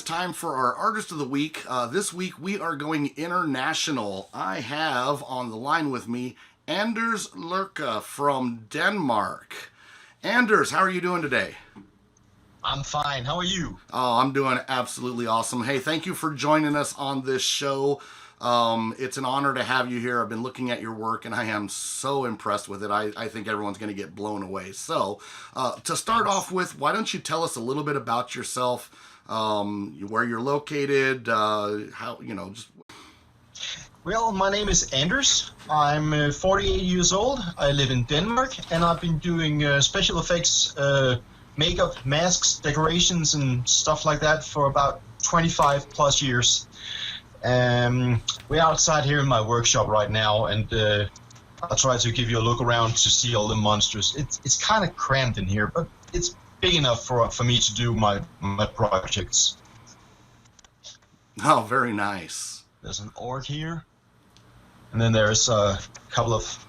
time for our Artist of the Week. This week we are going international. I have on the line with me Anders Lerche from Denmark. Anders, how are you doing today? I'm fine. How are you? Oh, I'm doing absolutely awesome. Hey, thank you for joining us on this show. It's an honor to have you here. I've been looking at your work and I am so impressed with it. I think everyone's going to get blown away. So, to start off with, why don't you tell us a little bit about yourself, where you're located, just... Well, my name is Anders. I'm 48 years old. I live in Denmark, and I've been doing special effects, makeup, masks, decorations, and stuff like that for about 25 plus years. We're outside here in my workshop right now, and I'll try to give you a look around to see all the monsters. It's kind of cramped in here, but it's big enough for me to do my projects. Oh, very nice. There's an orc here, and then there's a couple of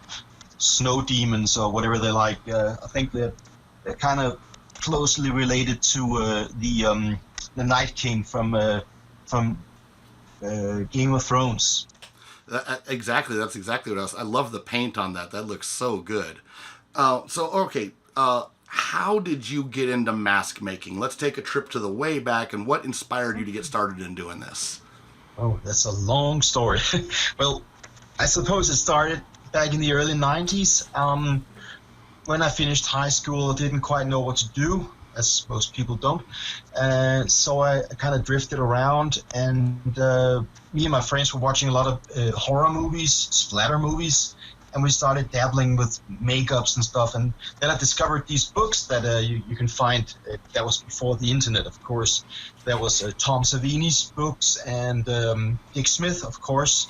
snow demons or whatever they're like. I think they're kind of closely related to the Night King from Game of Thrones. Exactly, that's exactly what I love the paint on that. That looks so good. How did you get into mask making? Let's take a trip to the way back, and what inspired you to get started in doing this? Oh, that's a long story. Well, I suppose it started back in the early 90s. When I finished high school, I didn't quite know what to do, as most people don't. So I kind of drifted around, and me and my friends were watching a lot of horror movies, splatter movies, and we started dabbling with makeups and stuff. And then I discovered these books that you can find. That was before the internet, of course. There was Tom Savini's books and Dick Smith, of course.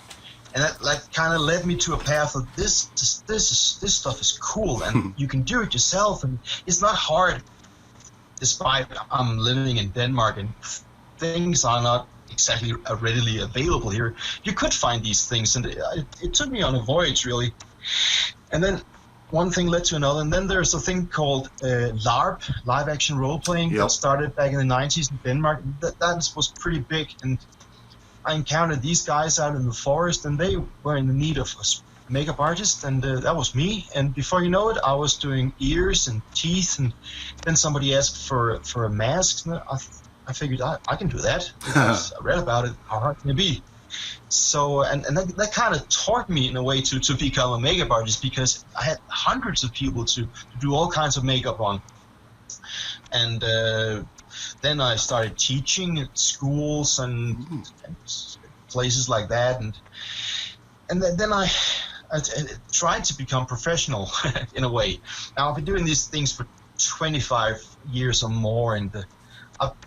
And that kind of led me to a path of this stuff is cool, and you can do it yourself, and it's not hard. Despite I'm living in Denmark and things are not exactly readily available here, you could find these things, and it took me on a voyage, really. And then one thing led to another, and then there's a thing called LARP, live action role playing, that started back in the 90s in Denmark. That was pretty big, and I encountered these guys out in the forest, and they were in the need of a makeup artist, and that was me. And before you know it, I was doing ears and teeth, and then somebody asked for a mask, and I figured I can do that because I read about it. How hard can it be? So, and that kind of taught me in a way to become a makeup artist, because I had hundreds of people to do all kinds of makeup on. And then I started teaching at schools and places like that, and then I tried to become professional in a way. Now I've been doing these things for 25 years or more, and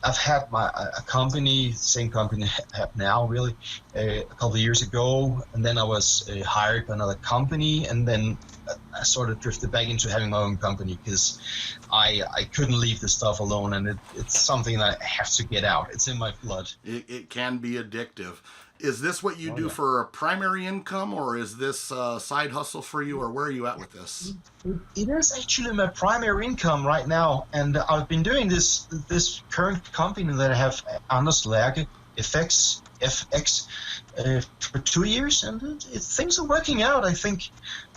I've had a company, same company I have now, really, a couple of years ago, and then I was hired by another company, and then I sort of drifted back into having my own company, because I couldn't leave this stuff alone, and it's something that I have to get out. It's in my blood. It can be addictive. Is this what you do for a primary income, or is this a side hustle for you, or where are you at with this? It is actually my primary income right now, and I've been doing this current company that I have, Anders Lerche FX, for 2 years, and things are working out. I think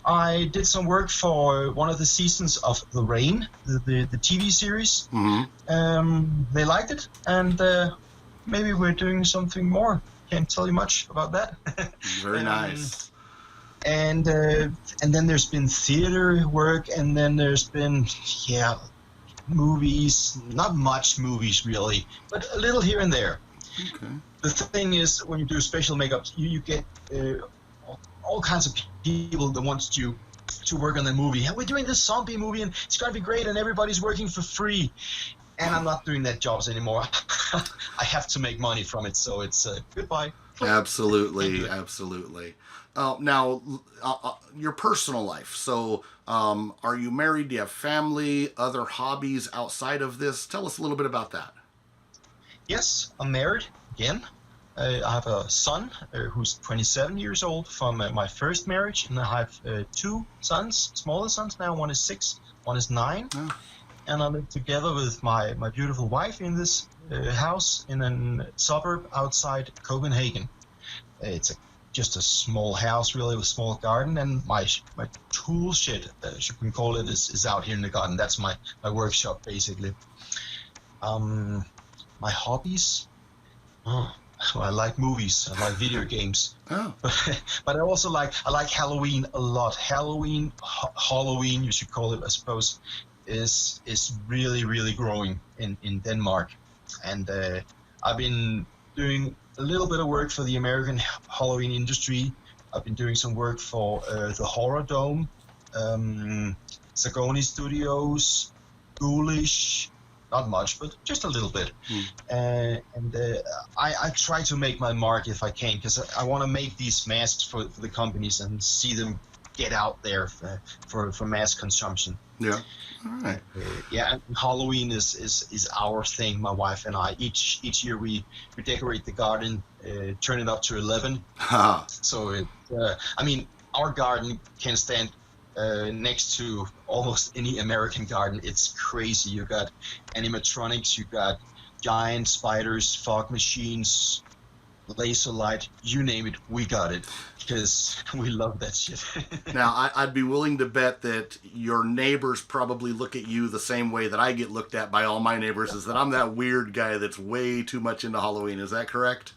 I did some work for one of the seasons of The Rain, the TV series. Mm-hmm. They liked it, and maybe we're doing something more. Can't tell you much about that. Very nice. And then there's been theater work, and then there's been movies. Not much movies really, but a little here and there. Okay. The thing is, when you do special makeup, you get all kinds of people that want you to work on the movie. Hey, we're doing this zombie movie, and it's gonna be great, and everybody's working for free. And I'm not doing that jobs anymore. I have to make money from it, so it's goodbye. Absolutely, absolutely. Now, your personal life. So, are you married? Do you have family? Other hobbies outside of this? Tell us a little bit about that. Yes, I'm married again. I have a son who's 27 years old from my first marriage, and I have 2 sons, smaller sons now. One is 6, one is 9. Oh. and I live together with my beautiful wife in this house in a suburb outside Copenhagen. It's just a small house, really, with a small garden, and my tool shed, as you can call it, is out here in the garden. That's my workshop, basically. My hobbies. Oh, I like movies. I like video games. Oh. But I like Halloween a lot. Halloween, you should call it, I suppose, is really, really growing in Denmark. And I've been doing a little bit of work for the American Halloween industry. I've been doing some work for the Horror Dome, Zagoni Studios, Ghoulish, not much, but just a little bit. I try to make my mark if I can, because I want to make these masks for the companies and see them get out there for mass consumption. Yeah. All right. Yeah, and Halloween is our thing, my wife and I. Each year we decorate the garden, turn it up to 11. So our garden can stand next to almost any American garden. It's crazy. You got animatronics, you got giant spiders, fog machines, laser light, you name it, we got it, because we love that shit. Now, I'd be willing to bet that your neighbors probably look at you the same way that I get looked at by all my neighbors, is that I'm that weird guy that's way too much into Halloween. Is that correct?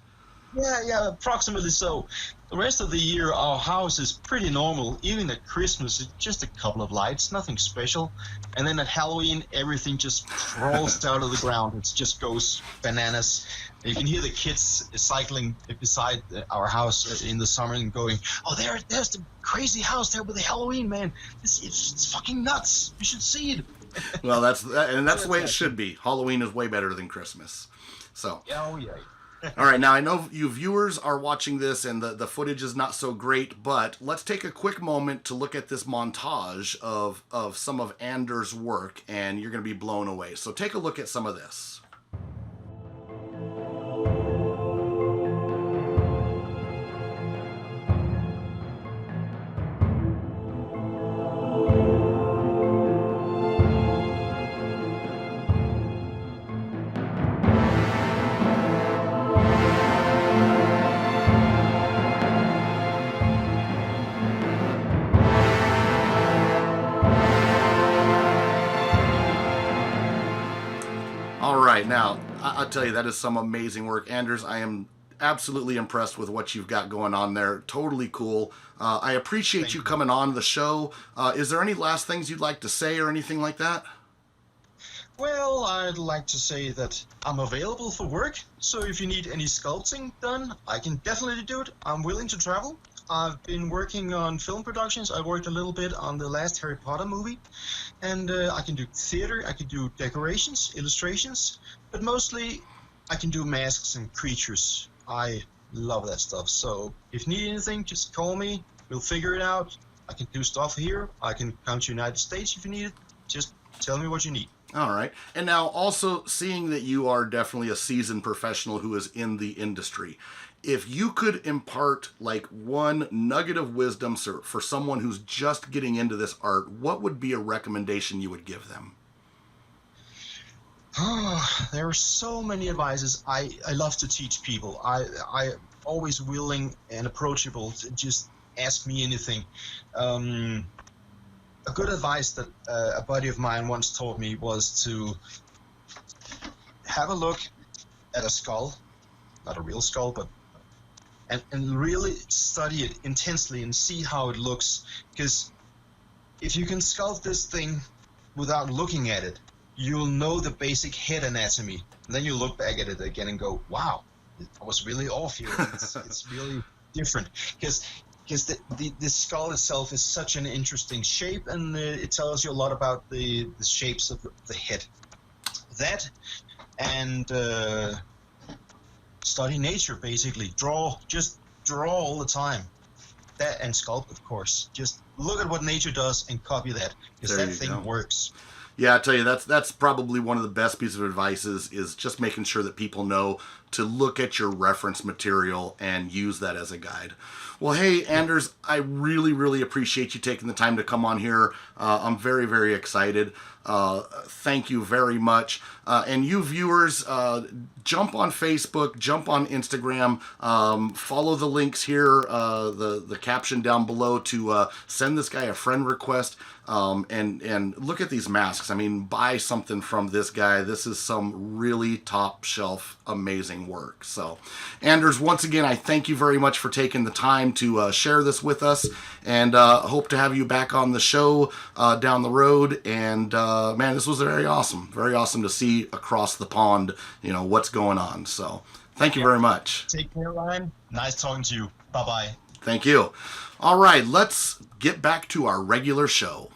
Yeah, approximately so. The rest of the year, our house is pretty normal. Even at Christmas, it's just a couple of lights, nothing special. And then at Halloween, everything just crawls out of the ground. It just goes bananas. You can hear the kids cycling beside our house in the summer and going, "Oh, there's the crazy house there with the Halloween, man. It's fucking nuts. You should see it." Well, that's the way it should be. Halloween is way better than Christmas. So. Oh, yeah. All right, now I know you viewers are watching this and the footage is not so great, but let's take a quick moment to look at this montage of some of Anders' work, and you're going to be blown away. So take a look at some of this. Now, I'll tell you, that is some amazing work. Anders, I am absolutely impressed with what you've got going on there. Totally cool. I appreciate you coming on the show. Is there any last things you'd like to say or anything like that? Well, I'd like to say that I'm available for work. So if you need any sculpting done, I can definitely do it. I'm willing to travel. I've been working on film productions. I worked a little bit on the last Harry Potter movie. And I can do theater, I can do decorations, illustrations, but mostly I can do masks and creatures. I love that stuff. So if you need anything, just call me. We'll figure it out. I can do stuff here. I can come to the United States if you need it. Just tell me what you need. All right. And now also, seeing that you are definitely a seasoned professional who is in the industry, if you could impart like one nugget of wisdom for someone who's just getting into this art, what would be a recommendation you would give them? There are so many advices. I love to teach people. I always willing and approachable to just ask me anything. A good advice that a buddy of mine once told me was to have a look at a skull, not a real skull, but and really study it intensely and see how it looks. Because if you can sculpt this thing without looking at it, you'll know the basic head anatomy. And then you look back at it again and go, wow, I was really off here. It's really different. Because the skull itself is such an interesting shape, and it tells you a lot about the shapes of the head. That and study nature, basically. Just draw all the time. That and sculpt, of course. Just look at what nature does and copy that, because that thing works. Yeah, I tell you, that's probably one of the best pieces of advice is just making sure that people know to look at your reference material and use that as a guide. Well, hey, Anders, I really, really appreciate you taking the time to come on here. I'm very, very excited. Thank you very much. And you viewers, jump on Facebook, jump on Instagram, follow the links here, the caption down below to send this guy a friend request. And look at these masks. I mean, buy something from this guy. This is some really top shelf, amazing work. So, Anders, once again, I thank you very much for taking the time to share this with us, and hope to have you back on the show down the road. And man, this was very awesome to see across the pond, what's going on. So, thank you very much. Take care, Ryan. Nice talking to you. Bye-bye. Thank you. All right, let's get back to our regular show.